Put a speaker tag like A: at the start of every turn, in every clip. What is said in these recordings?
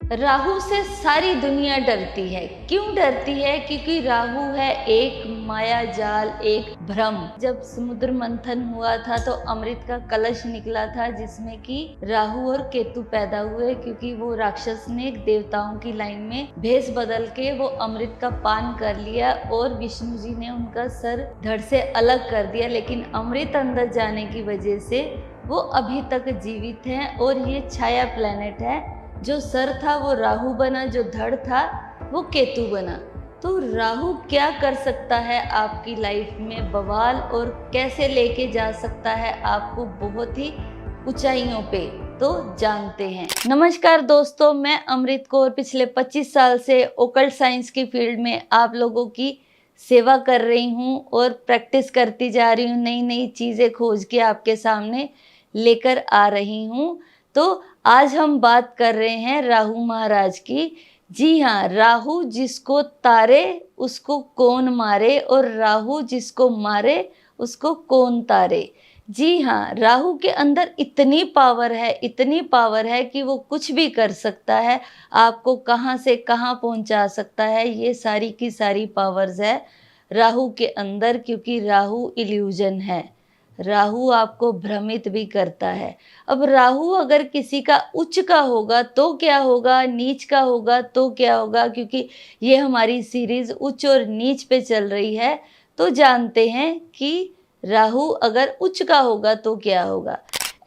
A: राहु से सारी दुनिया डरती है। क्यों डरती है? क्योंकि राहु है एक माया जाल, एक भ्रम। जब समुद्र मंथन हुआ था तो अमृत का कलश निकला था जिसमें कि राहु और केतु पैदा हुए, क्योंकि वो राक्षस ने देवताओं की लाइन में भेष बदल के वो अमृत का पान कर लिया और विष्णु जी ने उनका सर धड़ से अलग कर दिया। लेकिन अमृत अंदर जाने की वजह से वो अभी तक जीवित हैं और ये छाया प्लेनेट है। जो सर था वो राहु बना, जो धड़ था वो केतु बना। तो राहु क्या कर सकता है आपकी लाइफ में बवाल, और कैसे लेके जा सकता है आपको बहुत ही ऊंचाइयों पे, तो जानते हैं। नमस्कार दोस्तों, मैं अमृत कौर पिछले 25 साल से ओकल्ट साइंस की फील्ड में आप लोगों की सेवा कर रही हूँ और प्रैक्टिस करती जा रही हूँ। नई नई चीज़ें खोज के आपके सामने लेकर आ रही हूँ। तो आज हम बात कर रहे हैं राहु महाराज की। जी हाँ, राहु जिसको तारे उसको कौन मारे, और राहु जिसको मारे उसको कौन तारे। जी हाँ, राहु के अंदर इतनी पावर है, इतनी पावर है कि वो कुछ भी कर सकता है, आपको कहाँ से कहाँ पहुंचा सकता है। ये सारी की सारी पावर्स है राहु के अंदर, क्योंकि राहु इल्यूजन है। राहु आपको भ्रमित भी करता है। अब राहु अगर किसी का उच्च का होगा तो क्या होगा, नीच का होगा तो क्या होगा, क्योंकि ये हमारी सीरीज उच्च और नीच पे चल रही है। तो जानते हैं कि राहु अगर उच्च का होगा तो क्या होगा।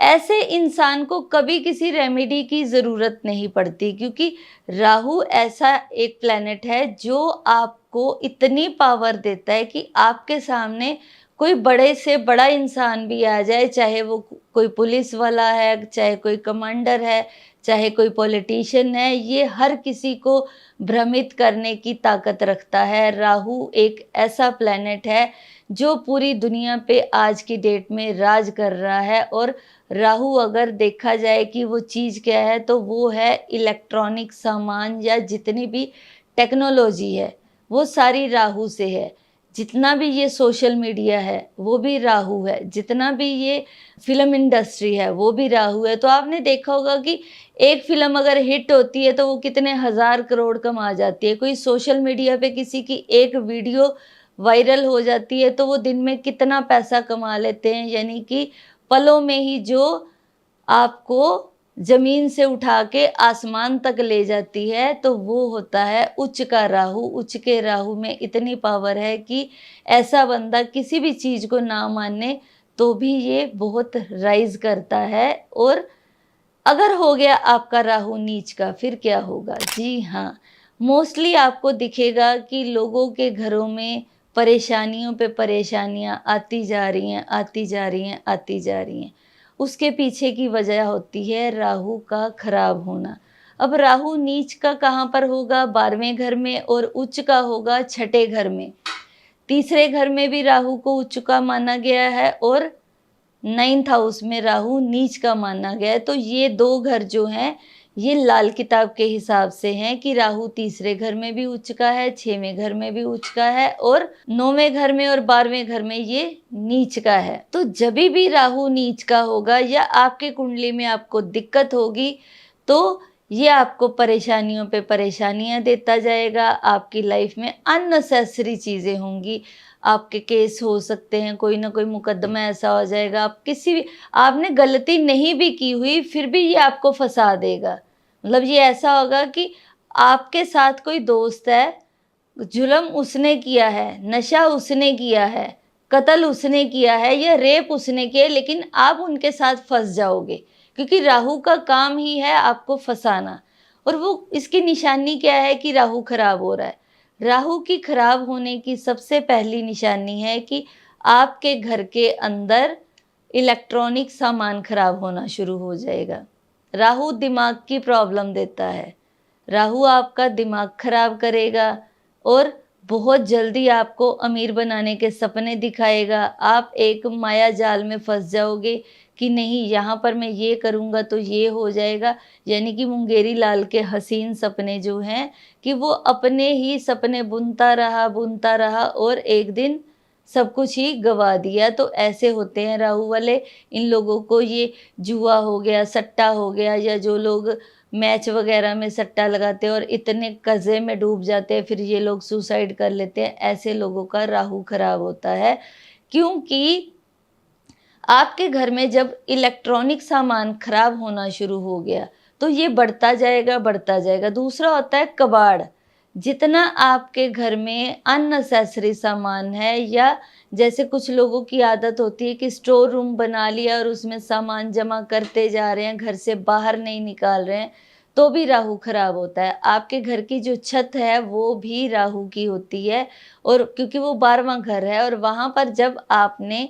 A: ऐसे इंसान को कभी किसी रेमेडी की ज़रूरत नहीं पड़ती, क्योंकि राहु ऐसा एक प्लेनेट है जो आपको इतनी पावर देता है कि आपके सामने कोई बड़े से बड़ा इंसान भी आ जाए, चाहे वो कोई पुलिस वाला है, चाहे कोई कमांडर है, चाहे कोई पॉलिटिशियन है, ये हर किसी को भ्रमित करने की ताकत रखता है। राहु एक ऐसा प्लेनेट है जो पूरी दुनिया पे आज की डेट में राज कर रहा है। और राहु अगर देखा जाए कि वो चीज़ क्या है, तो वो है इलेक्ट्रॉनिक सामान, या जितनी भी टेक्नोलॉजी है वो सारी राहु से है। जितना भी ये सोशल मीडिया है वो भी राहु है, जितना भी ये फिल्म इंडस्ट्री है वो भी राहु है। तो आपने देखा होगा कि एक फिल्म अगर हिट होती है तो वो कितने हजार करोड़ कमा जाती है। कोई सोशल मीडिया पे किसी की एक वीडियो वायरल हो जाती है तो वो दिन में कितना पैसा कमा लेते हैं। यानी कि पलों में ही जो आपको जमीन से उठा के आसमान तक ले जाती है, तो वो होता है उच्च का राहु। उच्च के राहु में इतनी पावर है कि ऐसा बंदा किसी भी चीज़ को ना माने तो भी ये बहुत राइज करता है। और अगर हो गया आपका राहु नीच का, फिर क्या होगा? जी हाँ, मोस्टली आपको दिखेगा कि लोगों के घरों में परेशानियों पे परेशानियां आती जा रही हैं, आती जा रही हैं, आती जा रही हैं। उसके पीछे की वजह होती है राहु का खराब होना। अब राहु नीच का कहाँ पर होगा? 12वें घर में, और उच्च का होगा 6ठे घर में। तीसरे घर में भी राहु को उच्च का माना गया है और 9th हाउस में राहु नीच का माना गया है। तो ये दो घर जो हैं ये लाल किताब के हिसाब से हैं कि राहु तीसरे घर में भी उच्च का है, 6वें घर में भी उच्च का है, और 9वें घर में और 12वें घर में ये नीच का है। तो जब भी राहु नीच का होगा या आपके कुंडली में आपको दिक्कत होगी तो ये आपको परेशानियों पे परेशानियां देता जाएगा। आपकी लाइफ में अननेसेसरी चीज़ें होंगी, आपके केस हो सकते हैं, कोई ना कोई मुकदमा ऐसा हो जाएगा, आप किसी भी आपने गलती नहीं भी की हुई फिर भी ये आपको फंसा देगा। मतलब ये ऐसा होगा कि आपके साथ कोई दोस्त है, जुल्म उसने किया है, नशा उसने किया है, कत्ल उसने किया है, या रेप उसने किया है, लेकिन आप उनके साथ फंस जाओगे, क्योंकि राहु का काम ही है आपको फंसाना। और वो इसकी निशानी क्या है कि राहु खराब हो रहा है। राहु की खराब होने की सबसे पहली निशानी है कि आपके घर के अंदर इलेक्ट्रॉनिक सामान खराब होना शुरू हो जाएगा। राहु दिमाग की प्रॉब्लम देता है। राहु आपका दिमाग खराब करेगा और बहुत जल्दी आपको अमीर बनाने के सपने दिखाएगा। आप एक माया जाल में फंस जाओगे कि नहीं, यहाँ पर मैं ये करूँगा तो ये हो जाएगा। यानी कि मुंगेरी लाल के हसीन सपने जो हैं कि वो अपने ही सपने बुनता रहा और एक दिन सब कुछ ही गवा दिया। तो ऐसे होते हैं राहु वाले। इन लोगों को ये जुआ हो गया, सट्टा हो गया, या जो लोग मैच वगैरह में सट्टा लगाते हैं और इतने कर्जे में डूब जाते हैं, फिर ये लोग सुसाइड कर लेते हैं। ऐसे लोगों का राहु खराब होता है, क्योंकि आपके घर में जब इलेक्ट्रॉनिक सामान खराब होना शुरू हो गया तो ये बढ़ता जाएगा बढ़ता जाएगा। दूसरा होता है कबाड़। जितना आपके घर में अननेसेसरी सामान है, या जैसे कुछ लोगों की आदत होती है कि स्टोर रूम बना लिया और उसमें सामान जमा करते जा रहे हैं, घर से बाहर नहीं निकाल रहे हैं, तो भी राहु खराब होता है। आपके घर की जो छत है वो भी राहु की होती है, और क्योंकि वो 12वां घर है, और वहां पर जब आपने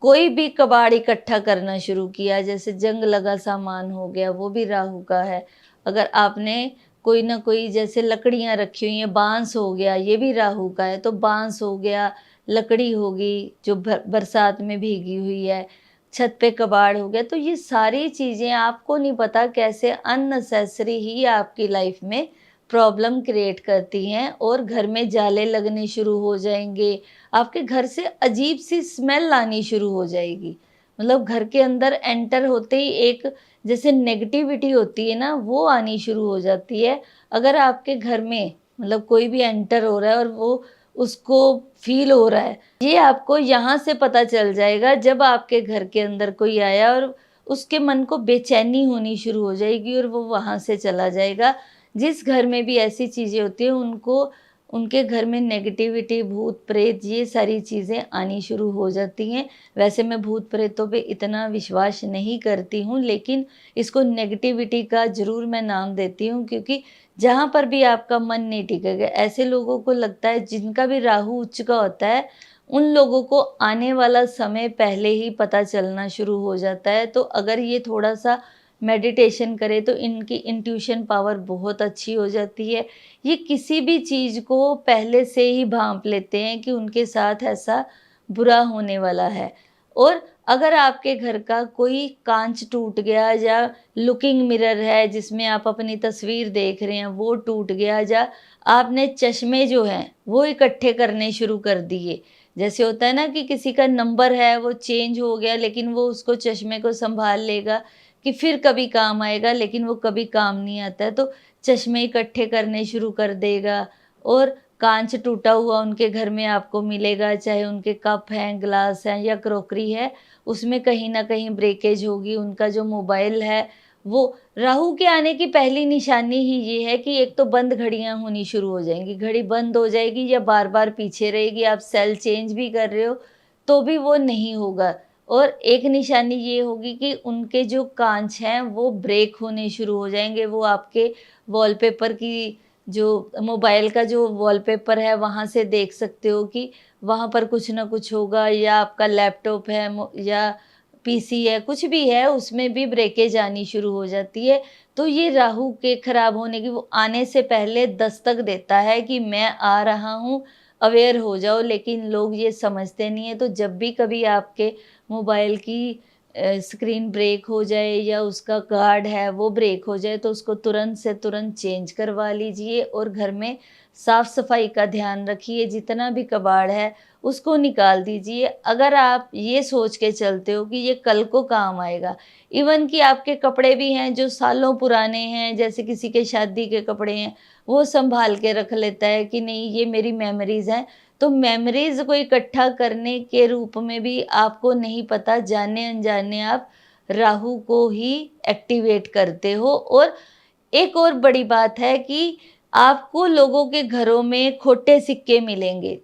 A: कोई भी कबाड़ इकट्ठा करना शुरू किया, जैसे जंग लगा सामान हो गया, वो भी राहु का है। अगर आपने कोई ना कोई जैसे लकड़ियां रखी हुई हैं, बांस हो गया, ये भी राहु का है। तो बांस हो गया, लकड़ी होगी जो बरसात में भीगी हुई है, छत पे कबाड़ हो गया, तो ये सारी चीजें आपको नहीं पता कैसे अननेसेसरी ही आपकी लाइफ में प्रॉब्लम क्रिएट करती हैं, और घर में जाले लगने शुरू हो जाएंगे। आपके घर से अजीब सी स्मेल आनी शुरू हो जाएगी। मतलब घर के अंदर एंटर होते ही एक जैसे नेगेटिविटी होती है ना, वो आनी शुरू हो जाती है। अगर आपके घर में मतलब कोई भी एंटर हो रहा है और वो उसको फील हो रहा है, ये आपको यहाँ से पता चल जाएगा जब आपके घर के अंदर कोई आया और उसके मन को बेचैनी होनी शुरू हो जाएगी और वो वहाँ से चला जाएगा। जिस घर में भी ऐसी चीज़ें होती हैं उनको, उनके घर में नेगेटिविटी, भूत प्रेत, ये सारी चीज़ें आनी शुरू हो जाती हैं। वैसे मैं भूत प्रेतों पे इतना विश्वास नहीं करती हूँ, लेकिन इसको नेगेटिविटी का ज़रूर मैं नाम देती हूँ, क्योंकि जहाँ पर भी आपका मन नहीं टिकेगा, ऐसे लोगों को लगता है जिनका भी राहु उच्च का होता है, उन लोगों को आने वाला समय पहले ही पता चलना शुरू हो जाता है। तो अगर ये थोड़ा सा मेडिटेशन करें तो इनकी इंट्यूशन पावर बहुत अच्छी हो जाती है। ये किसी भी चीज़ को पहले से ही भांप लेते हैं कि उनके साथ ऐसा बुरा होने वाला है। और अगर आपके घर का कोई कांच टूट गया, या लुकिंग मिरर है जिसमें आप अपनी तस्वीर देख रहे हैं वो टूट गया, या आपने चश्मे जो हैं वो इकट्ठे करने शुरू कर दिए, जैसे होता है ना कि किसी का नंबर है वो चेंज हो गया, लेकिन वो उसको चश्मे को संभाल लेगा कि फिर कभी काम आएगा, लेकिन वो कभी काम नहीं आता है, तो चश्मे इकट्ठे करने शुरू कर देगा। और कांच टूटा हुआ उनके घर में आपको मिलेगा, चाहे उनके कप हैं, ग्लास हैं या क्रॉकरी है, उसमें कहीं ना कहीं ब्रेकेज होगी। उनका जो मोबाइल है, वो राहु के आने की पहली निशानी ही ये है कि एक तो बंद घड़ियां होनी शुरू हो जाएंगी, घड़ी बंद हो जाएगी या बार बार पीछे रहेगी, आप सेल चेंज भी कर रहे हो तो भी वो नहीं होगा। और एक निशानी ये होगी कि उनके जो कांच हैं वो ब्रेक होने शुरू हो जाएंगे। वो आपके वॉलपेपर की, जो मोबाइल का जो वॉलपेपर है वहाँ से देख सकते हो कि वहाँ पर कुछ ना कुछ होगा, या आपका लैपटॉप है या पीसी है, कुछ भी है, उसमें भी ब्रेकेज आनी शुरू हो जाती है। तो ये राहु के खराब होने की, वो आने से पहले दस्तक देता है कि मैं आ रहा हूँ, अवेयर हो जाओ। लेकिन लोग ये समझते नहीं है। तो जब भी कभी आपके मोबाइल की स्क्रीन ब्रेक हो जाए या उसका गार्ड है वो ब्रेक हो जाए, तो उसको तुरंत से तुरंत चेंज करवा लीजिए, और घर में साफ सफाई का ध्यान रखिए। जितना भी कबाड़ है उसको निकाल दीजिए। अगर आप ये सोच के चलते हो कि ये कल को काम आएगा, इवन कि आपके कपड़े भी हैं जो सालों पुराने हैं, जैसे किसी के शादी के कपड़े हैं, वो संभाल के रख लेता है कि नहीं ये मेरी मेमोरीज हैं, तो मेमोरीज को इकट्ठा करने के रूप में भी आपको नहीं पता, जाने अनजाने आप राहु को ही एक्टिवेट करते हो। और एक और बड़ी बात है कि आपको लोगों के घरों में खोटे सिक्के मिलेंगे।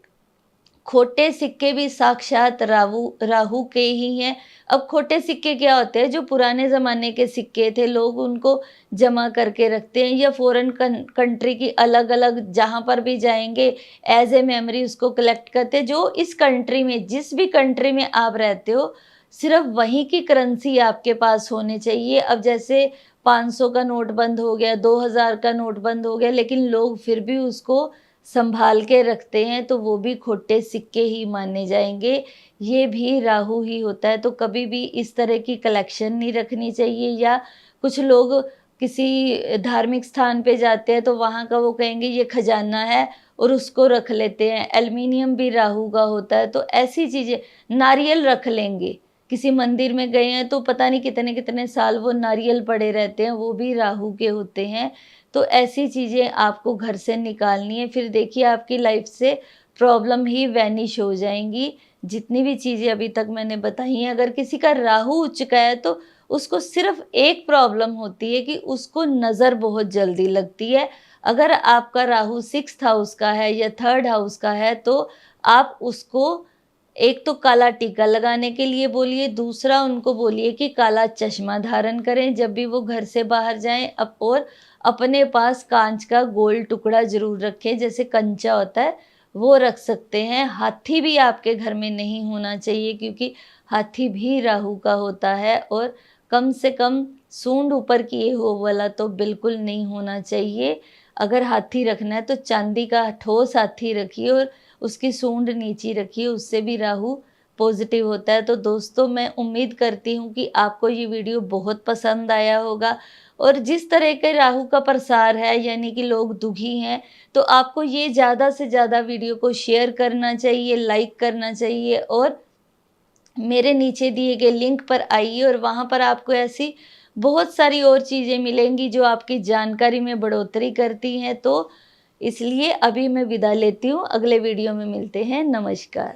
A: खोटे सिक्के भी साक्षात राहु राहु के ही हैं। अब खोटे सिक्के क्या होते हैं? जो पुराने ज़माने के सिक्के थे, लोग उनको जमा करके रखते हैं, या फॉरेन कंट्री की अलग अलग जहाँ पर भी जाएंगे एज ए मेमोरी उसको कलेक्ट करते हैं। जो इस कंट्री में, जिस भी कंट्री में आप रहते हो, सिर्फ वहीं की करेंसी आपके पास होनी चाहिए। अब जैसे 500 का नोट बंद हो गया, 2000 का नोट बंद हो गया, लेकिन लोग फिर भी उसको संभाल के रखते हैं, तो वो भी खोटे सिक्के ही माने जाएंगे। ये भी राहु ही होता है। तो कभी भी इस तरह की कलेक्शन नहीं रखनी चाहिए। या कुछ लोग किसी धार्मिक स्थान पे जाते हैं तो वहाँ का वो कहेंगे ये खजाना है, और उसको रख लेते हैं। एल्युमिनियम भी राहु का होता है। तो ऐसी चीज़ें, नारियल रख लेंगे, किसी मंदिर में गए हैं तो पता नहीं कितने कितने साल वो नारियल पड़े रहते हैं, वो भी राहु के होते हैं। तो ऐसी चीज़ें आपको घर से निकालनी है, फिर देखिए आपकी लाइफ से प्रॉब्लम ही वैनिश हो जाएंगी। जितनी भी चीज़ें अभी तक मैंने बताई हैं, अगर किसी का राहु उच्च चुका है तो उसको सिर्फ एक प्रॉब्लम होती है कि उसको नज़र बहुत जल्दी लगती है। अगर आपका राहु 6th हाउस का है या 3rd हाउस का है तो आप उसको एक तो काला टीका लगाने के लिए बोलिए, दूसरा उनको बोलिए कि काला चश्मा धारण करें जब भी वो घर से बाहर जाएं। और अपने पास कांच का गोल टुकड़ा जरूर रखें, जैसे कंचा होता है वो रख सकते हैं। हाथी भी आपके घर में नहीं होना चाहिए, क्योंकि हाथी भी राहु का होता है। और कम से कम सूंड ऊपर किए हो वाला तो बिल्कुल नहीं होना चाहिए। अगर हाथी रखना है तो चांदी का ठोस हाथी रखिए और उसकी सूंड नीची रखिए, उससे भी राहु पॉजिटिव होता है। तो दोस्तों, मैं उम्मीद करती हूँ कि आपको ये वीडियो बहुत पसंद आया होगा। और जिस तरह के राहु का प्रसार है, यानी कि लोग दुखी हैं, तो आपको ये ज़्यादा से ज़्यादा वीडियो को शेयर करना चाहिए, लाइक करना चाहिए। और मेरे नीचे दिए गए लिंक पर आइए और वहाँ पर आपको ऐसी बहुत सारी और चीज़ें मिलेंगी जो आपकी जानकारी में बढ़ोतरी करती हैं। तो इसलिए अभी मैं विदा लेती हूँ, अगले वीडियो में मिलते हैं। नमस्कार।